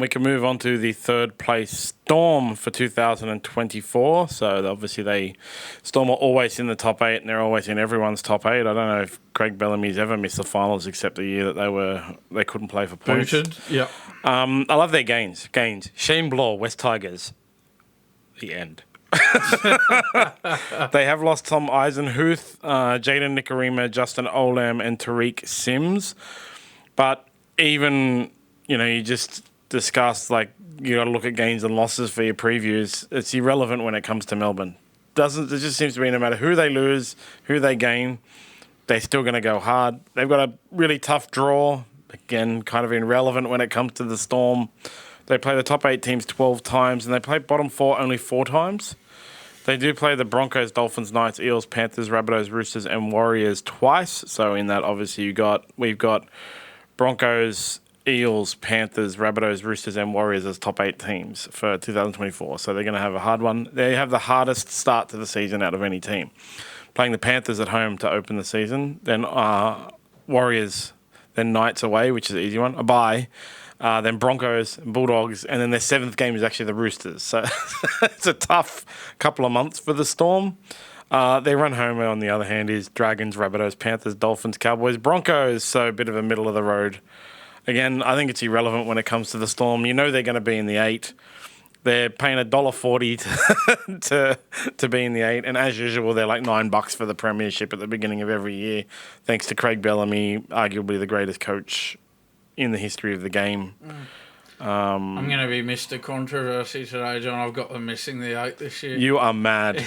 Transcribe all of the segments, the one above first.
We can move on to the third place Storm for 2024. So obviously Storm are always in the top 8 and they're always in everyone's top 8. I don't know if Craig Bellamy's ever missed the finals except the year that they couldn't play for points. Booted, yeah. I love their gains. Shane Bloor, West Tigers. The end. They have lost Tom Eisenhuth, Jaden Nikarima, Justin Olam, and Tariq Sims. But even, you just discussed, you got to look at gains and losses for your previews. It's irrelevant when it comes to Melbourne. It just seems to be no matter who they lose, who they gain, they're still going to go hard. They've got a really tough draw. Again, kind of irrelevant when it comes to the Storm. They play the top 8 teams 12 times, and they play bottom 4 only 4 times. They do play the Broncos, Dolphins, Knights, Eels, Panthers, Rabbitohs, Roosters, and Warriors twice. So in that, obviously, we've got Broncos, Eels, Panthers, Rabbitohs, Roosters, and Warriors as top 8 teams for 2024. So they're going to have a hard one. They have the hardest start to the season out of any team. Playing the Panthers at home to open the season, then Warriors, then Knights away, which is an easy one, a bye. Then Broncos, Bulldogs, and then their 7th game is actually the Roosters. So it's a tough couple of months for the Storm. They run home, on the other hand, is Dragons, Rabbitohs, Panthers, Dolphins, Cowboys, Broncos. So a bit of a middle of the road. Again, I think it's irrelevant when it comes to the Storm. You know they're going to be in the 8. They're paying $1.40 to be in the 8. And as usual, they're like $9 for the premiership at the beginning of every year, thanks to Craig Bellamy, arguably the greatest coach in the history of the game. I'm going to be Mr. Controversy today, John. I've got them missing the 8 this year. You are mad.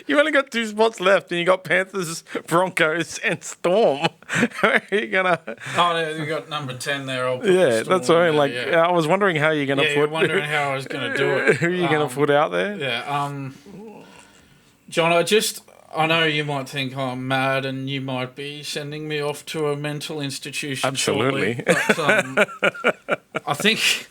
You only got 2 spots left, and you got Panthers, Broncos, and Storm. How are you gonna? Oh, you got number 10 there. Yeah, that's what I mean. I was wondering how you're gonna put. You're wondering how I was going to do it. Who are you gonna put out there? Yeah, John. I know you might think I'm mad, and you might be sending me off to a mental institution. Absolutely. Shortly, but I think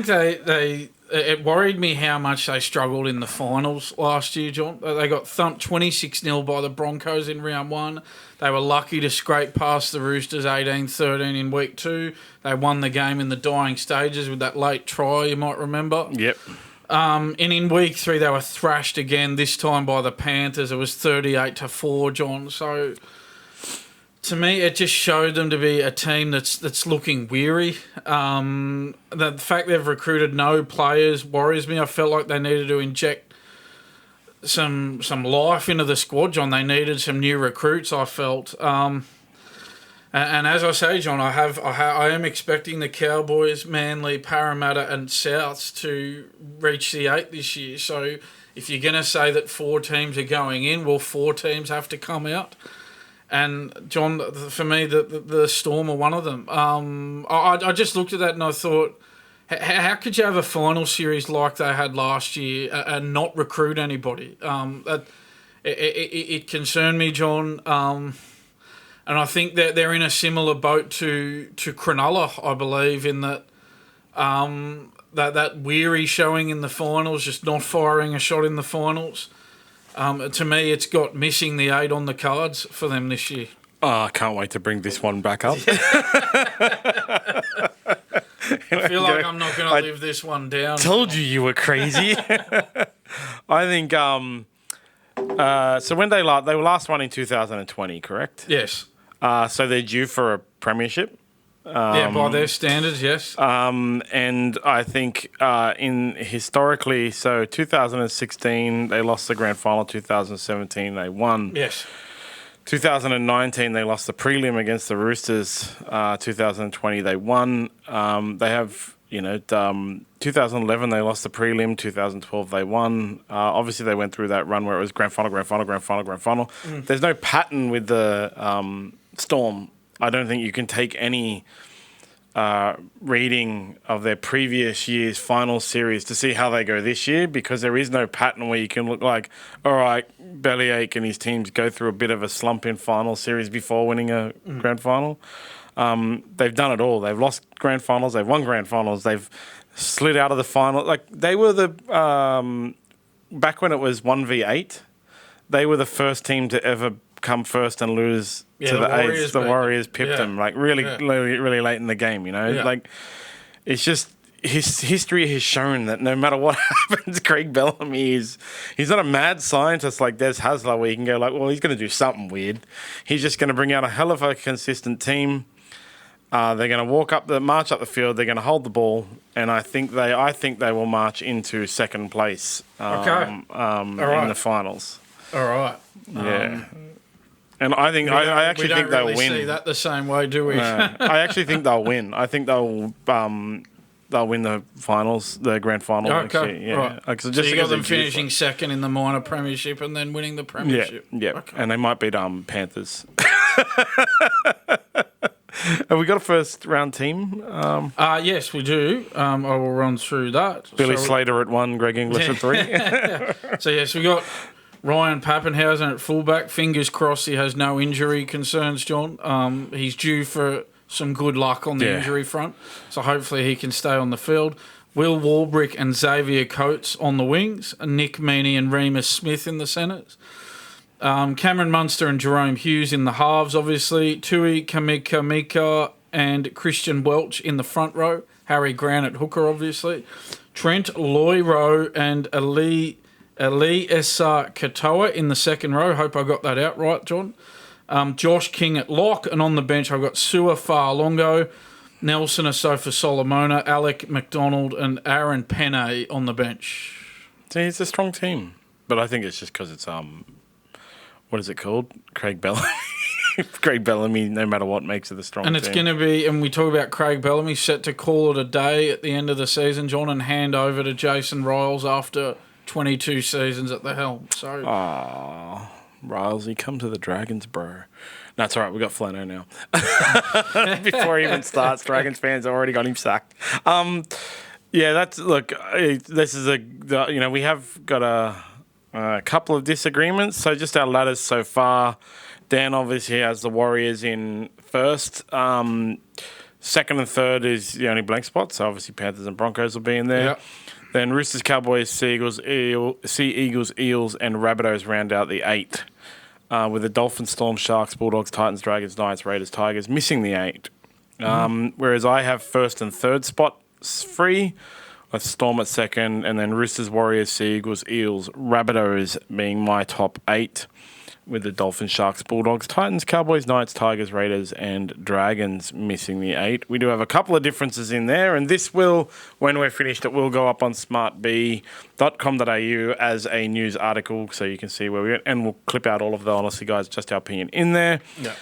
they. It worried me how much they struggled in the finals last year, John. They got thumped 26-0 by the Broncos in round 1. They were lucky to scrape past the Roosters 18-13 in week 2. They won the game in the dying stages with that late try, you might remember. Yep. And in week 3, they were thrashed again, this time by the Panthers. It was 38-4, John. So to me, it just showed them to be a team that's looking weary. The fact they've recruited no players worries me. I felt like they needed to inject some life into the squad, John. They needed some new recruits, I felt. And as I say, John, I am expecting the Cowboys, Manly, Parramatta, and Souths to reach the 8 this year. So if you're going to say that 4 teams are going in, well, 4 teams have to come out. And, John, for me, the Storm are one of them. I just looked at that and I thought, how could you have a final series like they had last year and not recruit anybody? It concerned me, John. And I think that they're in a similar boat to Cronulla, I believe, in that that weary showing in the finals, just not firing a shot in the finals. To me, it's got missing the 8 on the cards for them this year. Oh, I can't wait to bring this one back up. I feel like I'm not going to live this one down. Told you were crazy. I think, so when they were last won in 2020, correct? Yes. So they're due for a premiership. By their standards, yes. And I think historically, so 2016 they lost the grand final. 2017 they won. Yes. 2019 they lost the prelim against the Roosters. 2020 they won. They have 2011 they lost the prelim. 2012 they won. Obviously they went through that run where it was grand final. There's no pattern with the Storm. I don't think you can take any reading of their previous year's final series to see how they go this year, because there is no pattern where you can look like, all right, Bellyache and his teams go through a bit of a slump in final series before winning a grand final. They've done it all. They've lost grand finals. They've won grand finals. They've slid out of the final. Like they were the back when it was 1v8. They were the first team to ever come first and lose Yeah, to the the Warriors Aids. The beat Warriors them. pipped Yeah. them like really, Yeah. really late in the game. You know, Yeah. like it's just his history has shown that no matter what happens, Craig Bellamy he's not a mad scientist like Des Hasler where you can go like, well, he's going to do something weird. He's just going to bring out a hell of a consistent team. They're going to march up the field. They're going to hold the ball, and I think they will march into second place. Okay. In right. the finals. All right. Yeah. And I think I actually think they'll really win. see that the same way, do we? I actually think they'll win. I think they'll win the finals, the grand final next year. Okay. Yeah. Right. Like, So just you got because them they're due finishing second in the minor premiership and then winning the for it. premiership. Yeah. Okay. And they might beat Panthers. Have we got a first round team? Yes, we do. I will run through that. Billy So- Slater at 1, Greg Inglis at 3. So yes, we got Ryan Pappenhausen at fullback. Fingers crossed he has no injury concerns, John. He's due for some good luck on the Yeah. injury front, so hopefully he can stay on the field. Will Warbrick and Xavier Coates on the wings. Nick Meaney and Remus Smith in the centres. Cameron Munster and Jerome Hughes in the halves, obviously. Tui Kamika and Christian Welch in the front row. Harry Grant at hooker, obviously. Trent Loiero and Ali Essa Katoa in the second row. Hope I got that out right, John. Josh King at lock. And on the bench, I've got Sua Fa'alongo, Nelson Asofa Solomona, Alec McDonald, and Aaron Penne on the bench. See, it's a strong team. But I think it's just because it's, what is it called? Craig Bellamy. Craig Bellamy, no matter what, makes it a strong And team. it's going to be, and we talk about Craig Bellamy, set to call it a day at the end of the season, John, and hand over to Jason Riles after 22 seasons at the helm. So, Rilesy, come to the Dragons, bro. No, it's all right. We got Flano now. Before he even starts, Dragons fans already got him sacked. Yeah, this is we have got a couple of disagreements. So just our ladders so far. Dan obviously has the Warriors in first. Second and third is the only blank spot. So obviously Panthers and Broncos will be in there. Yep. Then Roosters, Cowboys, Sea Eagles, Eels, and Rabbitohs round out the 8. With the Dolphins, Storm, Sharks, Bulldogs, Titans, Dragons, Knights, Raiders, Tigers missing the 8. Whereas I have first and third spots free, with Storm at second, and then Roosters, Warriors, Sea Eagles, Eels, Rabbitohs being my top 8. With the Dolphins, Sharks, Bulldogs, Titans, Cowboys, Knights, Tigers, Raiders, and Dragons missing the 8. We do have a couple of differences in there, and this will, when we're finished, it will go up on smartb.com.au as a news article, so you can see where we're at, and we'll clip out all of the honestly, guys, just our opinion in there. yeah.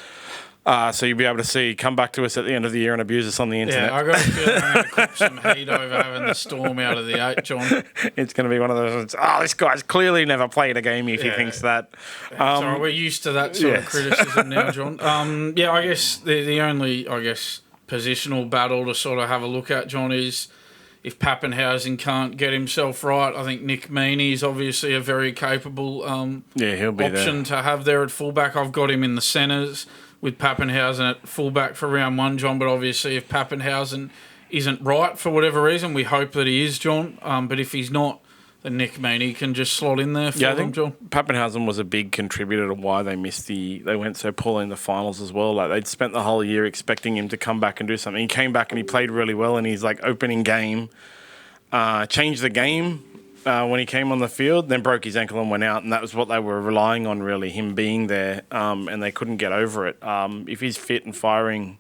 So you'll be able to come back to us at the end of the year and abuse us on the internet. Yeah, I got a feeling I'm going to cop some heat over having the Storm out of the 8, John. It's going to be one of those, this guy's clearly never played a game if he thinks that. Sorry, we're used to that sort of yes. criticism now, John. I guess the only, positional battle to sort of have a look at, John, is if Pappenhausen can't get himself right. I think Nick Meaney is obviously a very capable He'll be option to have there at fullback. I've got him in the centres with Pappenhausen at fullback for round 1, John. But obviously, if Pappenhausen isn't right for whatever reason, we hope that he is, John. But if he's not, then Nick Meaney can just slot in there for I them, think John. Pappenhausen was a big contributor to why they went so poorly in the finals as well. Like they'd spent the whole year expecting him to come back and do something. He came back and he played really well, and he's opening game, changed the game when he came on the field, then broke his ankle and went out, and that was what they were relying on, really, him being there, and they couldn't get over it. If he's fit and firing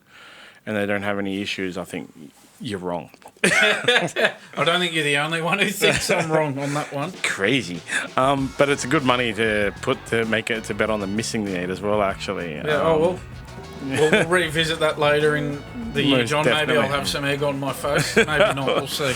and they don't have any issues, I think you're wrong. I don't think you're the only one who thinks I'm wrong on that one. Crazy. But it's a good money to bet on the missing the 8 as well, actually. Yeah, we'll revisit that later in the year, Most John. definitely. Maybe I'll have some egg on my face. Maybe not. We'll see.